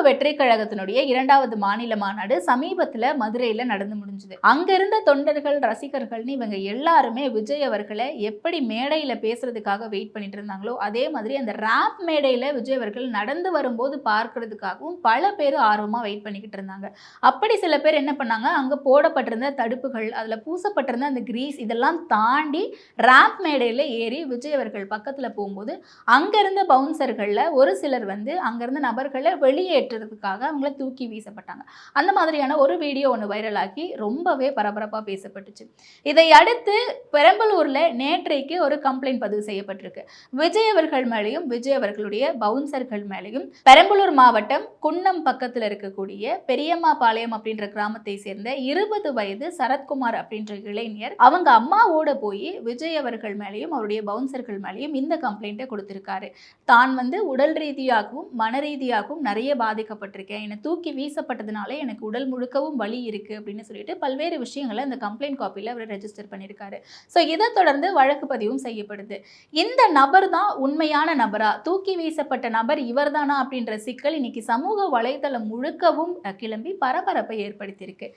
வெற்றி கழகத்தினுடைய 2வது மாநில மாநாடு சமீபத்துல மதுரையில நடந்து முடிஞ்சது. அங்க இருந்த தொண்டர்கள், ரசிகர்கள்னு இவங்க எல்லாருமே விஜய் அவர்களை எப்படி மேடையில பேசுறதுக்காக வெயிட் பண்ணிட்டு இருந்தாங்களோ, அதே மாதிரி அந்த ராம்ப் மேடையில விஜய் அவர்கள் நடந்து வரும்போது பார்க்கிறதுக்காகவும் பல பேர் ஆர்வமா வெயிட் பண்ணிக்கிட்டு இருந்தாங்க. அப்படி சில பேர் என்ன பண்ணாங்க, அங்க போடப்பட்டிருந்த தடுப்புகள், அதுல பூசப்பட்டிருந்த அந்த கிரீஸ் இதெல்லாம் தாண்டி ராம்ப் மேடையில ஏறி விஜய் அவர்கள் பக்கத்துல போகும்போது, அங்க இருந்த பவுன்சர்கள்ல ஒரு சிலர் வந்து அங்க இருந்த நபர்களை வெளியேற்றுறதுக்காக அவங்கள தூக்கி வீசப்பட்டாங்க. அந்த மாதிரியான ஒரு வீடியோ ஒன்று வைரல் ஆகி ரொம்பவே பரபரப்பா பேசப்பட்டுச்சு. இதை அடுத்து பெரம்பலூர்ல நேற்றைக்கு ஒரு கம்ப்ளைண்ட் பதிவு செய்யப்பட்டிருக்கு. விஜய் அவர்கள் மேலேயும் விஜய் அவர்களுடைய பவுன்சர்கள் மேலேயும் பெரம்பலூர் மாவட்டம் குன்னம் பக்கத்தில் இருக்கக்கூடிய பெரியம்மா பாளையம் அப்படின்ற கிராமத்தை சேர்ந்த 20 வயது சரத்குமார் அப்படின்ற இளைஞர் அவங்க அம்மாவோட போய் விஜய் அவர்கள் மேலேயும் அவருடைய பவுன்சர்கள் மேலேயும் இந்த கம்ப்ளைண்ட்டை கொடுத்திருக்காரு. தான் வந்து உடல் ரீதியாகவும் மன ரீதியாகவும் நிறைய பாதிக்கப்பட்டிருக்கேன், என்னை தூக்கி வீசப்பட்டதுனால எனக்கு உடல் முழுக்கவும் வலி இருக்கு அப்படின்னு சொல்லிட்டு பல்வேறு விஷயங்களை அந்த கம்ப்ளைண்ட் காப்பியில் அவர் ரெஜிஸ்டர் பண்ணியிருக்காரு. ஸோ இதை தொடர்ந்து வழக்கு பதிவும் செய்யப்படுது. இந்த நபர் தான் உண்மையான நபரா, தூக்கி வீசப்பட்ட நபர் இவர்தானா அப்படின்ற சிக்கல் இன்னைக்கு சமூக வலைதளம் முழுக்கவும் கிளம்பி பரபரப்பை ஏற்படுத்தியிருக்கு.